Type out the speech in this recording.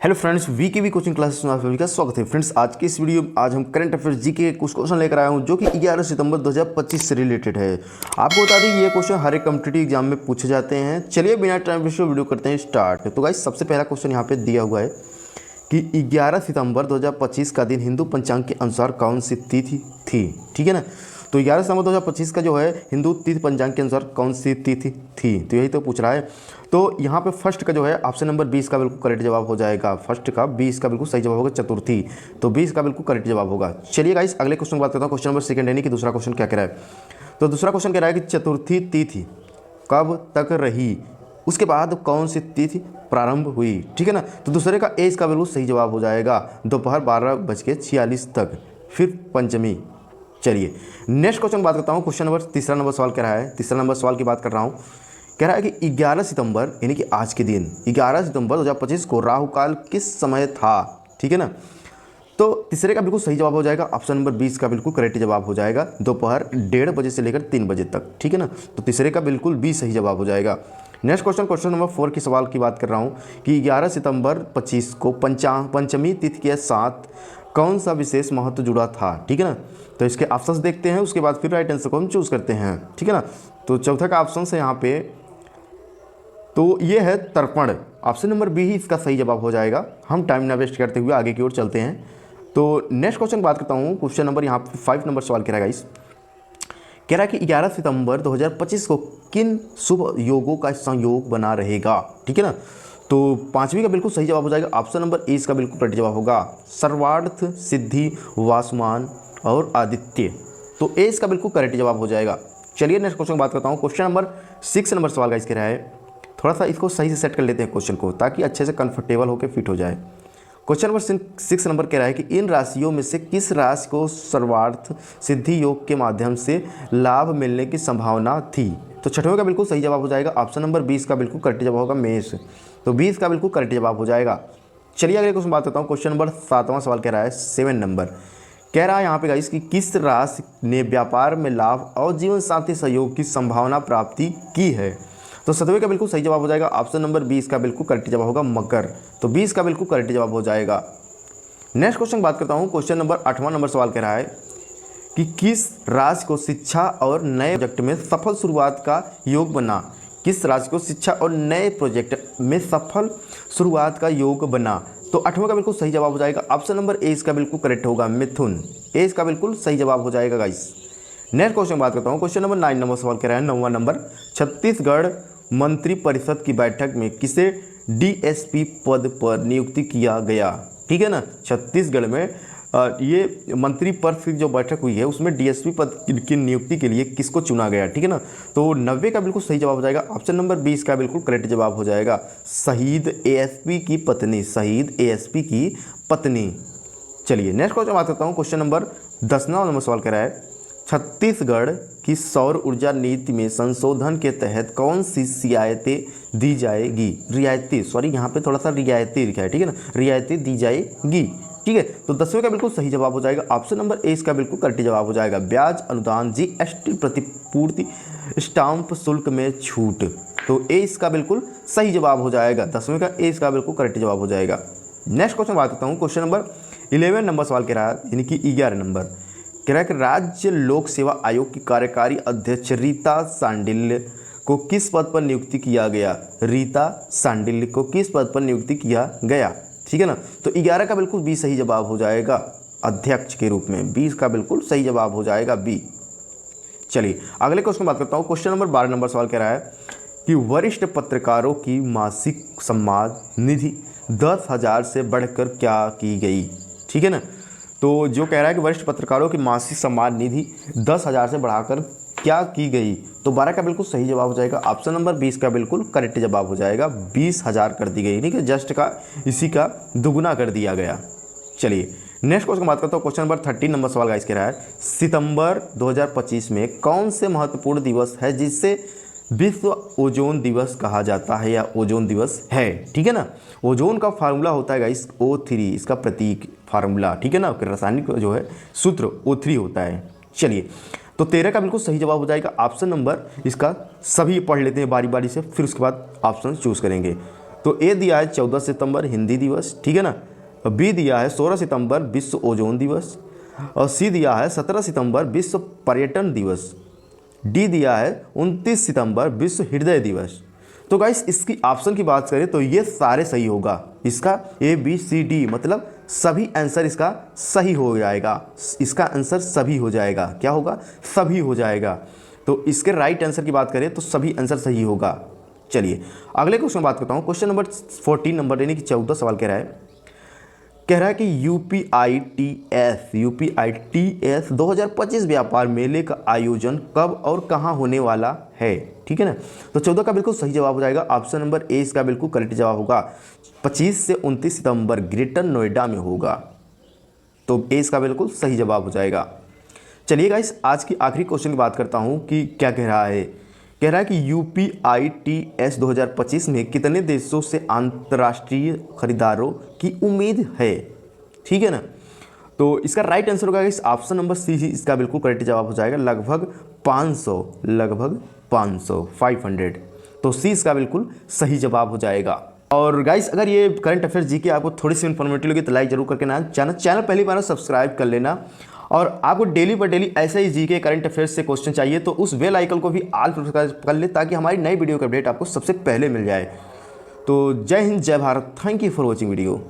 Hello friends, VKV coaching classes में आप सभी का स्वागत है। फ्रेंड्स, आज की इस वीडियो में आज हम करंट अफेयर्स जीके के कुछ क्वेश्चन लेकर आया हूं जो कि 11 सितंबर 2025 से रिलेटेड है। आपको बता दें ये क्वेश्चन हर एक कॉम्पिटिटिव एग्जाम में पूछे जाते हैं। चलिए बिना टाइम वेस्ट वीडियो करते हैं स्टार्ट। तो गाइस, सबसे पहला क्वेश्चन यहाँ पे दिया हुआ है कि 11 सितंबर 2025 का दिन हिंदू पंचांग के अनुसार कौन सी तिथि थी। ठीक है ना। तो 11 सितंबर 2025 का जो है हिंदू तिथि पंचांग के अनुसार कौन सी तिथि थी, तो यही तो पूछ रहा है। तो यहाँ पे फर्स्ट का जो है ऑप्शन नंबर 20 का बिल्कुल करेक्ट जवाब हो जाएगा। फर्स्ट का 20 का बिल्कुल सही जवाब होगा चतुर्थी, तो 20 का बिल्कुल करेक्ट जवाब होगा। चलिए गाइस, अगले क्वेश्चन की बात करता हूँ। क्वेश्चन नंबर सेकंड यानी कि दूसरा क्वेश्चन क्या कह रहा है। तो दूसरा क्वेश्चन कह रहा है कि चतुर्थी तिथि कब तक रही, उसके बाद कौन सी तिथि प्रारंभ हुई। ठीक है ना। तो दूसरे का ए इसका बिल्कुल सही जवाब हो जाएगा, दोपहर 12:46 तक, फिर पंचमी। चलिए नेक्स्ट क्वेश्चन बात करता हूँ। क्वेश्चन नंबर तीसरा नंबर सवाल कह रहा है, तीसरा नंबर सवाल की बात कर रहा हूँ। कह रहा है कि 11 सितंबर यानी कि आज के दिन 11 सितंबर 2025 को राहु काल किस समय था। ठीक है ना। तो तीसरे का बिल्कुल सही जवाब हो जाएगा, ऑप्शन नंबर 20 का बिल्कुल करेक्ट जवाब हो जाएगा, दोपहर 1:30 बजे से लेकर 3 बजे तक। ठीक है ना। तो तीसरे का बिल्कुल भी सही जवाब हो जाएगा। नेक्स्ट क्वेश्चन, क्वेश्चन नंबर 4 की सवाल की बात कर रहा हूँ कि 11 सितंबर 25 को पंचमी तिथि के साथ कौन सा विशेष महत्व जुड़ा था। ठीक है ना। तो इसके ऑप्शंस देखते हैं, उसके बाद फिर राइट आंसर को हम चूज करते हैं। ठीक है ना। तो चौथा का ऑप्शन है यहाँ पे, तो ये है तर्पण। ऑप्शन नंबर बी ही इसका सही जवाब हो जाएगा। हम टाइम ना वेस्ट करते हुए आगे की ओर चलते हैं। तो नेक्स्ट क्वेश्चन बात करता हूँ। क्वेश्चन नंबर यहाँ पे 5 नंबर सवाल कह रहा है गाइस, कह रहा है कि 11 सितंबर 2025 को किन शुभ योगों का संयोग बना रहेगा। ठीक है ना। तो पांचवी का बिल्कुल सही जवाब हो जाएगा, ऑप्शन नंबर ए इसका बिल्कुल करेक्ट जवाब होगा, सर्वार्थ सिद्धि वासुमान और आदित्य। तो ए इसका बिल्कुल करेक्ट जवाब हो जाएगा। चलिए नेक्स्ट क्वेश्चन की बात करता हूँ। क्वेश्चन नंबर 6 नंबर सवाल गाइस कह रहा है, थोड़ा सा इसको सही से सेट कर लेते हैं क्वेश्चन को, ताकि अच्छे से कंफर्टेबल होकर फिट हो जाए। क्वेश्चन नंबर 6 नंबर कह रहा है कि इन राशियों में से किस राशि को सर्वार्थ सिद्धि योग के माध्यम से लाभ मिलने की संभावना थी। तो छठवें का बिल्कुल सही जवाब हो जाएगा, ऑप्शन नंबर 20 का बिल्कुल करेक्ट जवाब होगा, मेष। तो 20 का बिल्कुल करेक्ट जवाब हो जाएगा। चलिए अगले क्वेश्चन बात करता हूँ। क्वेश्चन नंबर 7वां सवाल कह रहा है, 7 नंबर कह रहा है यहाँ पे गाइस कि किस राशि ने व्यापार में लाभ और जीवन साथी सहयोग की संभावना प्राप्ति की है। तो 7वें का बिल्कुल सही जवाब हो जाएगा, ऑप्शन नंबर 20 का बिल्कुल करेक्ट जवाब होगा, मकर। तो 20 का बिल्कुल करेक्ट जवाब हो जाएगा। नेक्स्ट क्वेश्चन बात करता हूँ। क्वेश्चन नंबर 8वां नंबर सवाल कह रहा है कि किस राशि को शिक्षा और नए प्रोजेक्ट में सफल शुरुआत का योग बना। किस राशि को शिक्षा और नए प्रोजेक्ट में सफल शुरुआत का योग बना। तो 8वें का बिल्कुल सही जवाब हो जाएगा, ऑप्शन नंबर ए इसका बिल्कुल करेक्ट होगा, मिथुन। ए इसका बिल्कुल सही जवाब हो जाएगा गाइस। नेक्स्ट क्वेश्चन बात करता हूँ। क्वेश्चन नंबर 9 नंबर सवाल कह रहा है, 9वां नंबर, छत्तीसगढ़ मंत्री परिषद की बैठक में किसे डीएसपी पद पर नियुक्ति किया गया। ठीक है ना। छत्तीसगढ़ में ये मंत्री परिषद की जो बैठक हुई है उसमें डीएसपी पद की नियुक्ति के लिए किसको चुना गया। ठीक है ना। तो 90 का बिल्कुल सही जवाब हो जाएगा, ऑप्शन नंबर 20 का बिल्कुल करेक्ट जवाब हो जाएगा, शहीद एएसपी की पत्नी। शहीद एएसपी की पत्नी। चलिए नेक्स्ट क्वेश्चन बात करता हूँ। क्वेश्चन नंबर 10वां नंबर सवाल कह रहा है, छत्तीसगढ़ की सौर ऊर्जा नीति में संशोधन के तहत कौन सी रियायतें दी जाएगी। रियायतें, सॉरी यहाँ पे थोड़ा सा रियायतें लिखा है। ठीक है ना। रियायतें दी जाएगी। ठीक है। तो 10वें का बिल्कुल सही जवाब हो जाएगा, ऑप्शन नंबर ए इसका बिल्कुल करेक्ट जवाब हो जाएगा, ब्याज अनुदान जीएसटी प्रतिपूर्ति स्टाम्प शुल्क में छूट। तो ए इसका बिल्कुल सही जवाब हो जाएगा, 10वें का ए इसका बिल्कुल करेक्ट जवाब हो जाएगा। नेक्स्ट क्वेश्चन बात करता हूँ। क्वेश्चन नंबर 11 नंबर सवाल कह रहा है, यानी कि 11 नंबर कह रहा है कि राज्य लोक सेवा आयोग की कार्यकारी अध्यक्ष रीता सांडिल्य को किस पद पर नियुक्ति किया गया। रीता सांडिल्य को किस पद पर नियुक्ति किया गया। ठीक है ना। तो 11 का बिल्कुल बी सही जवाब हो जाएगा, अध्यक्ष के रूप में। 20 का बिल्कुल सही जवाब हो जाएगा, बी। चलिए अगले क्वेश्चन बात करता हूँ। क्वेश्चन नंबर 12 नंबर सवाल कह रहा है कि वरिष्ठ पत्रकारों की मासिक सम्मान निधि 10,000 से बढ़कर क्या की गई। ठीक है ना। तो जो कह रहा है कि वरिष्ठ पत्रकारों की मासिक सम्मान निधि 10,000 से बढ़ाकर क्या की गई, तो 12 का बिल्कुल सही जवाब हो जाएगा, ऑप्शन नंबर 20 का बिल्कुल करेक्ट जवाब हो जाएगा, 20,000 कर दी गई। ठीक है। जस्ट का इसी का दुगुना कर दिया गया। चलिए नेक्स्ट क्वेश्चन बात करता हूँ। क्वेश्चन नंबर 13 नंबर सवाल गाइस कह रहा है, सितंबर 2025 में कौन से महत्वपूर्ण दिवस है जिससे विश्व ओजोन दिवस कहा जाता है या ओजोन दिवस है। ठीक है ना। ओजोन का फार्मूला होता है गाइस O3, इसका प्रतीक फार्मूला। ठीक है ना। रासायनिक जो है सूत्र O3 होता है। चलिए तो 13 का बिल्कुल सही जवाब हो जाएगा, ऑप्शन नंबर इसका। सभी पढ़ लेते हैं बारी बारी से, फिर उसके बाद ऑप्शन चूज करेंगे। तो ए दिया है 14 सितंबर हिंदी दिवस, ठीक है ना। बी दिया है 16 सितंबर विश्व ओजोन दिवस, और सी दिया है 17 सितंबर विश्व पर्यटन दिवस, डी दिया है 29 सितंबर विश्व हृदय दिवस। तो गाइस इसकी ऑप्शन की बात करें तो ये सारे सही होगा, इसका ए बी सी डी मतलब सभी आंसर इसका सही हो जाएगा, इसका आंसर सभी हो जाएगा। क्या होगा? सभी हो जाएगा। तो इसके राइट आंसर की बात करें तो सभी आंसर सही होगा। चलिए अगले क्वेश्चन में बात करता हूँ। क्वेश्चन नंबर 14 नंबर यानी कि 14 सवाल कह रहा है कि यूपीआईटीएस 2025 व्यापार मेले का आयोजन कब और कहां होने वाला है, ठीक है ना। तो 14 का बिल्कुल सही जवाब हो जाएगा, ऑप्शन नंबर ए इसका बिल्कुल करेक्ट जवाब होगा। 25 से 29 सितंबर ग्रेटर नोएडा में होगा, तो ए इसका बिल्कुल सही जवाब हो जाएगा। चलिए गाइस आज की आखिरी क्वेश्चन की बात करता हूं कि क्या कह रहा है। कह रहा है कि यूपीआईटीएस 2025 में कितने देशों से अंतर्राष्ट्रीय खरीदारों की उम्मीद है, ठीक है ना। तो इसका राइट आंसर होगा इस ऑप्शन नंबर सी ही इसका बिल्कुल करेक्ट जवाब हो जाएगा, लगभग 500। तो सी इसका बिल्कुल सही जवाब हो जाएगा। और गाइस अगर ये करंट अफेयर्स जी के आपको थोड़ी सी इन्फॉर्मेटिव लगी तो लाइक जरूर करके ना चैनल पहली बार सब्सक्राइब कर लेना। और आपको डेली पर डेली ऐसे ही जी के करंट अफेयर्स से क्वेश्चन चाहिए तो उस बेल आइकन को भी ऑल कर ले ताकि हमारी नई वीडियो का अपडेट आपको सबसे पहले मिल जाए। तो जय हिंद जय Bharat, thank you for watching video.